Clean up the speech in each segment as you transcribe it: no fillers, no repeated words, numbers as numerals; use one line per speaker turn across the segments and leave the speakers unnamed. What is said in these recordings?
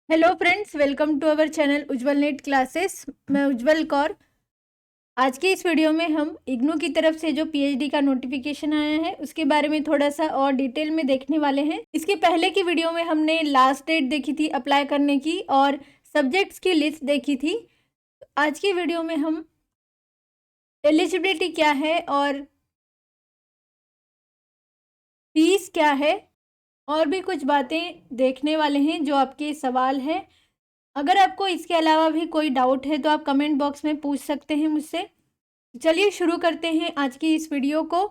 Hello friends, welcome to our channel Ujjwal NET classes. मैं उज्जवल कौर। आज के इस वीडियो में हम इग्नू की तरफ से जो पीएचडी का नोटिफिकेशन आया है उसके बारे में थोड़ा सा और डिटेल में देखने वाले हैं। इसके पहले की वीडियो में हमने लास्ट डेट देखी थी अप्लाई करने की और सब्जेक्ट्स की लिस्ट देखी थी। आज की वीडियो में हम एलिजिबिलिटी क्या है और फीस क्या है और भी कुछ बातें देखने वाले हैं जो आपके सवाल हैं। अगर आपको इसके अलावा भी कोई डाउट है तो आप कमेंट बॉक्स में पूछ सकते हैं मुझसे। चलिए शुरू करते हैं आज की इस वीडियो को।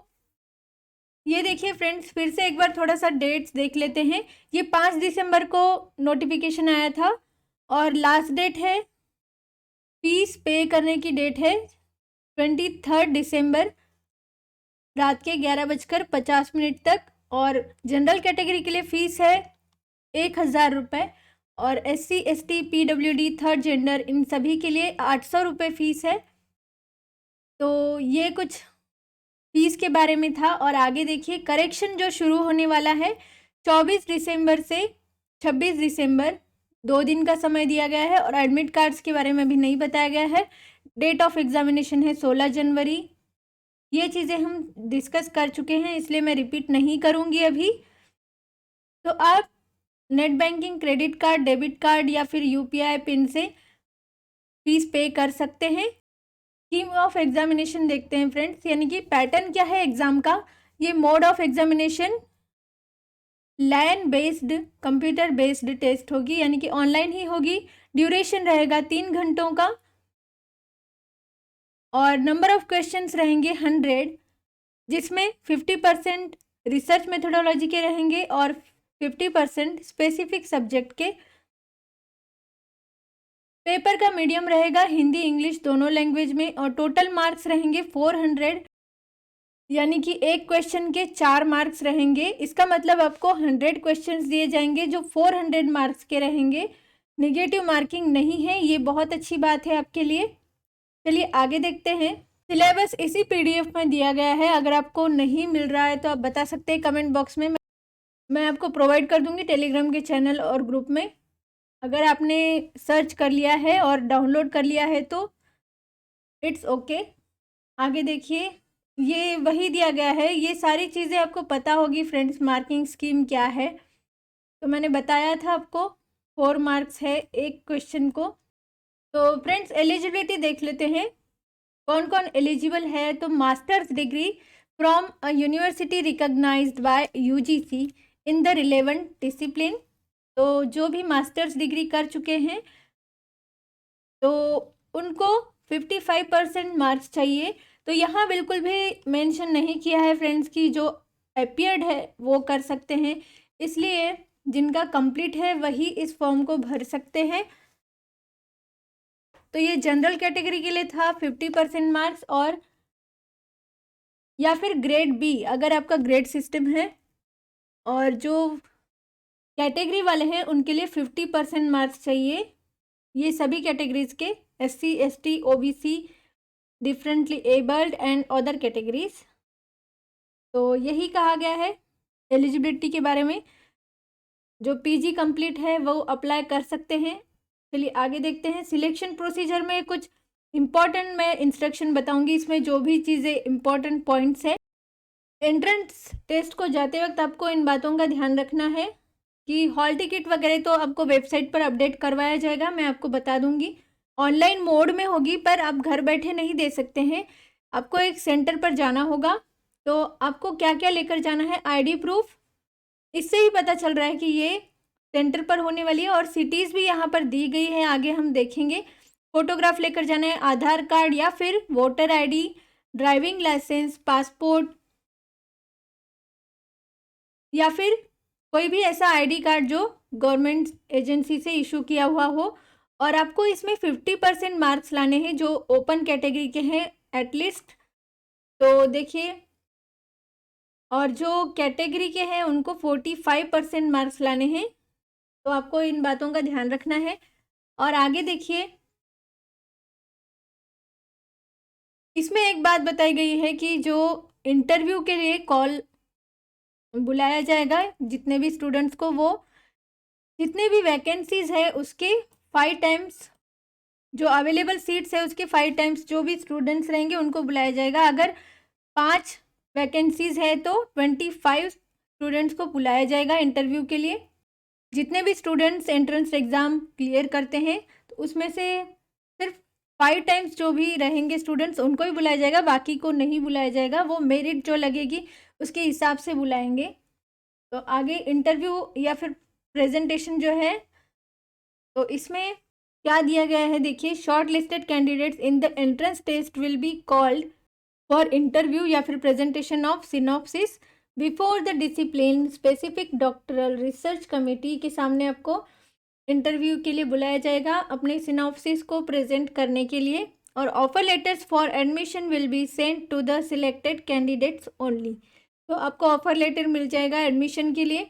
ये देखिए फ्रेंड्स, फिर से एक बार थोड़ा सा डेट्स देख लेते हैं। ये 5 दिसंबर को नोटिफिकेशन आया था और लास्ट डेट है, फीस पे करने की डेट है 23 दिसंबर रात के 11:50 तक। और जनरल कैटेगरी के लिए फ़ीस है 1,000 रुपये और SC ST PWD third gender in सभी के लिए 800 रुपये फ़ीस है। तो ये कुछ फीस के बारे में था। और आगे देखिए, करेक्शन जो शुरू होने वाला है 24 दिसंबर से 26 दिसंबर, 2 दिन का समय दिया गया है। और एडमिट कार्ड्स के बारे में भी नहीं बताया गया है। डेट ऑफ एग्जामिनेशन है 16 जनवरी। ये चीज़ें हम डिस्कस कर चुके हैं, इसलिए मैं रिपीट नहीं करूँगी अभी। तो आप net banking, credit card, debit card या फिर UPI पिन से फीस पे कर सकते हैं। स्कीम ऑफ एग्जामिनेशन देखते हैं फ्रेंड्स, यानी कि पैटर्न क्या है एग्जाम का। ये mode of examination LAN based, computer based test होगी, यानी कि ऑनलाइन ही होगी। ड्यूरेशन रहेगा 3 घंटों का और नंबर ऑफ क्वेश्चंस रहेंगे 100, जिसमें 50% रिसर्च मेथोडोलॉजी के रहेंगे और 50% स्पेसिफिक सब्जेक्ट के। पेपर का मीडियम रहेगा हिंदी इंग्लिश दोनों लैंग्वेज में और टोटल मार्क्स रहेंगे 400, यानी कि एक क्वेश्चन के 4 मार्क्स रहेंगे। इसका मतलब आपको 100 क्वेश्चंस दिए जाएंगे जो 400 मार्क्स के रहेंगे। नेगेटिव मार्किंग नहीं है, ये बहुत अच्छी बात है आपके लिए। चलिए आगे देखते हैं। सिलेबस इसी PDF में दिया गया है। अगर आपको नहीं मिल रहा है तो आप बता सकते हैं कमेंट बॉक्स में, मैं आपको प्रोवाइड कर दूंगी टेलीग्राम के चैनल और ग्रुप में। अगर आपने सर्च कर लिया है और डाउनलोड कर लिया है तो इट्स ओके। आगे देखिए, ये वही दिया गया है। ये सारी चीज़ें आपको पता होगी फ्रेंड्स। मार्किंग स्कीम क्या है तो मैंने बताया था आपको, 4 मार्क्स है एक क्वेश्चन को। तो फ्रेंड्स एलिजिबिलिटी देख लेते हैं, कौन कौन एलिजिबल है। तो masters degree from a university recognised by UGC in the relevant discipline. तो जो भी मास्टर्स डिग्री कर चुके हैं तो उनको 55% मार्क्स चाहिए। तो यहाँ बिल्कुल भी मेंशन नहीं किया है फ्रेंड्स कि जो अपीयर्ड है वो कर सकते हैं, इसलिए जिनका कंप्लीट है वही इस फॉर्म को भर सकते हैं। तो ये जनरल कैटेगरी के लिए था 50% मार्क्स, और या फिर ग्रेड B अगर आपका ग्रेड सिस्टम है। और जो कैटेगरी वाले हैं उनके लिए 50% मार्क्स चाहिए। ये सभी कैटेगरीज के SC ST OBC, differently abled and other categories. तो यही कहा गया है एलिजिबिलिटी के बारे में। जो PG कंप्लीट है वो अप्लाई कर सकते हैं। चलिए आगे देखते हैं। सिलेक्शन प्रोसीजर में कुछ इम्पॉर्टेंट मैं इंस्ट्रक्शन बताऊंगी, इसमें जो भी चीज़ें इम्पॉर्टेंट पॉइंट्स है। एंट्रेंस टेस्ट को जाते वक्त आपको इन बातों का ध्यान रखना है कि हॉल टिकट वगैरह तो आपको वेबसाइट पर अपडेट करवाया जाएगा, मैं आपको बता दूंगी। ऑनलाइन मोड में होगी पर आप घर बैठे नहीं दे सकते हैं, आपको एक सेंटर पर जाना होगा। तो आपको क्या क्या लेकर जाना है, ID प्रूफ, इससे ही पता चल रहा है कि ये सेंटर पर होने वाली है। और सिटीज़ भी यहाँ पर दी गई है, आगे हम देखेंगे। फोटोग्राफ लेकर जाना है, आधार कार्ड या फिर voter ID, driving licence, passport या फिर कोई भी ऐसा ID कार्ड जो गवर्नमेंट एजेंसी से इशू किया हुआ हो। और आपको इसमें 50% मार्क्स लाने हैं जो ओपन कैटेगरी के हैं एटलीस्ट। तो देखिए, और जो कैटेगरी के हैं उनको 45% मार्क्स लाने हैं। तो आपको इन बातों का ध्यान रखना है। और आगे देखिए, इसमें एक बात बताई गई है कि जो इंटरव्यू के लिए कॉल बुलाया जाएगा जितने भी स्टूडेंट्स को, वो जितने भी वैकेंसीज है उसके 5 टाइम्स, जो अवेलेबल सीट्स है उसके 5 टाइम्स जो भी स्टूडेंट्स रहेंगे उनको बुलाया जाएगा। अगर 5 वैकेंसीज है तो 25 स्टूडेंट्स को बुलाया जाएगा इंटरव्यू के लिए। जितने भी स्टूडेंट्स एंट्रेंस एग्ज़ाम क्लियर करते हैं तो उसमें से सिर्फ 5 टाइम्स जो भी रहेंगे स्टूडेंट्स उनको ही बुलाया जाएगा, बाकी को नहीं बुलाया जाएगा। वो मेरिट जो लगेगी उसके हिसाब से बुलाएंगे। तो आगे इंटरव्यू या फिर प्रेजेंटेशन जो है, तो इसमें क्या दिया गया है देखिए, short listed candidates in the entrance test will be called for interview या फिर presentation of synopsis before the discipline specific doctoral research committee के सामने आपको इंटरव्यू के लिए बुलाया जाएगा अपने सिनॉप्सिस को प्रेजेंट करने के लिए। और offer letters for admission will be sent to the selected candidates only. तो आपको ऑफर लेटर मिल जाएगा एडमिशन के लिए।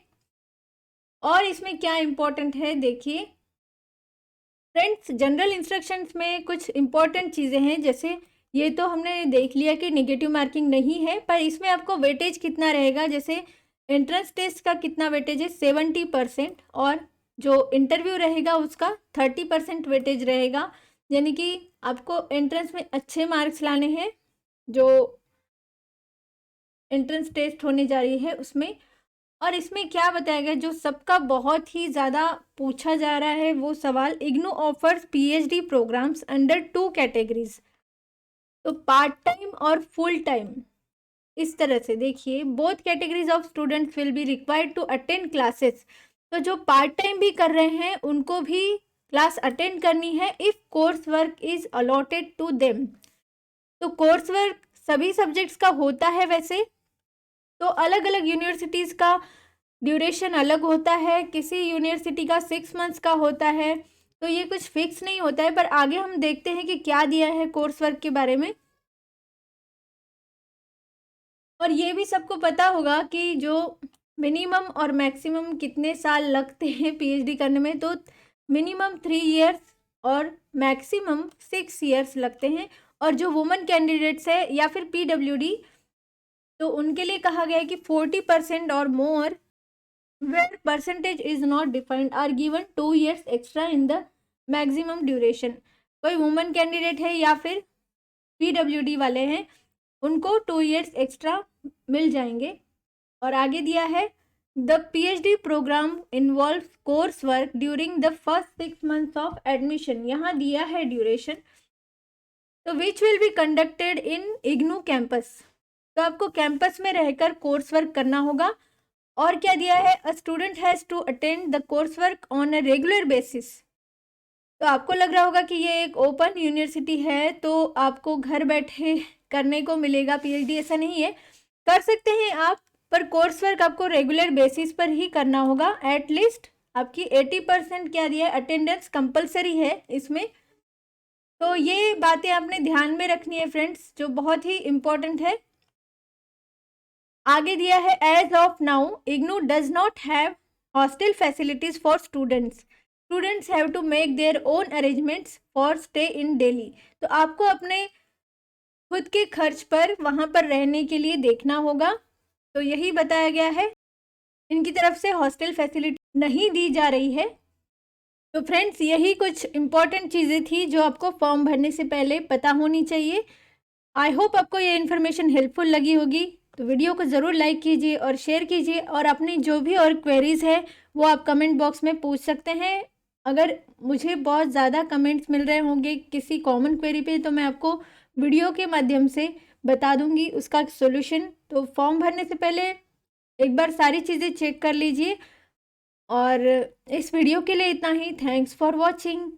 और इसमें क्या इम्पोर्टेंट है देखिए फ्रेंड्स, जनरल इंस्ट्रक्शंस में कुछ इम्पोर्टेंट चीज़ें हैं। जैसे ये तो हमने देख लिया कि नेगेटिव मार्किंग नहीं है, पर इसमें आपको वेटेज कितना रहेगा। जैसे एंट्रेंस टेस्ट का कितना वेटेज है 70%, और जो इंटरव्यू रहेगा उसका 30% वेटेज रहेगा। यानी कि आपको एंट्रेंस में अच्छे मार्क्स लाने हैं जो एंट्रेंस टेस्ट होने जा रही है उसमें। और इसमें क्या बताया गया, जो सबका बहुत ही ज़्यादा पूछा जा रहा है वो सवाल, IGNOU offers PhD programmes under 2 categories. तो पार्ट टाइम और फुल टाइम, इस तरह से देखिए both categories of students will be required to attend classes. तो जो पार्ट टाइम भी कर रहे हैं उनको भी क्लास अटेंड करनी है if course work is allotted to them. तो कोर्स वर्क सभी सब्जेक्ट्स का होता है वैसे, तो अलग अलग यूनिवर्सिटीज़ का ड्यूरेशन अलग होता है। किसी यूनिवर्सिटी का 6 मंथ्स का होता है, तो ये कुछ फिक्स नहीं होता है। पर आगे हम देखते हैं कि क्या दिया है कोर्स वर्क के बारे में। और ये भी सबको पता होगा कि जो मिनिमम और मैक्सिमम कितने साल लगते हैं पीएचडी करने में, तो मिनिमम 3 इयर्स और मैक्सिमम 6 इयर्स लगते हैं। और जो वुमेन कैंडिडेट्स है या फिर पीडब्ल्यूडी, तो उनके लिए कहा गया है कि 40% और मोर where percentage is not defined are given 2 years extra in the maximum duration। कोई वुमेन कैंडिडेट है या फिर पीडब्ल्यूडी वाले हैं उनको 2 इयर्स एक्स्ट्रा मिल जाएंगे। और आगे दिया है the PhD programme involve course work during the first 6 months of admission. यहाँ दिया है ड्यूरेशन, तो which will be conducted in IGNOU campus. तो आपको कैंपस में रहकर कोर्स वर्क करना होगा। और क्या दिया है, a student has to attend the course work on a regular basis. तो आपको लग रहा होगा कि ये एक ओपन यूनिवर्सिटी है तो आपको घर बैठे करने को मिलेगा पीएचडी, ऐसा नहीं है, कर सकते हैं आप, पर कोर्स वर्क आपको रेगुलर बेसिस पर ही करना होगा। एटलीस्ट आपकी 80% क्या दिया है, अटेंडेंस कंपलसरी है इसमें। तो ये बातें आपने ध्यान में रखनी है फ्रेंड्स, जो बहुत ही इम्पोर्टेंट है। आगे दिया है as of now IGNOU does not have hostel facilities for students have to make their own arrangements for stay in Delhi. तो आपको अपने खुद के खर्च पर वहाँ पर रहने के लिए देखना होगा। तो यही बताया गया है, इनकी तरफ से हॉस्टल फैसिलिटी नहीं दी जा रही है। तो फ्रेंड्स यही कुछ इम्पॉर्टेंट चीज़ें थी जो आपको फॉर्म भरने से पहले पता होनी चाहिए। आई होप आपको ये इन्फॉर्मेशन हेल्पफुल लगी होगी। तो वीडियो को ज़रूर लाइक कीजिए और शेयर कीजिए, और अपनी जो भी और क्वेरीज़ है वो आप कमेंट बॉक्स में पूछ सकते हैं। अगर मुझे बहुत ज़्यादा कमेंट्स मिल रहे होंगे किसी कॉमन क्वेरी पे, तो मैं आपको वीडियो के माध्यम से बता दूंगी उसका सॉल्यूशन। तो फॉर्म भरने से पहले एक बार सारी चीज़ें चेक कर लीजिए। और इस वीडियो के लिए इतना ही। Thanks for watching.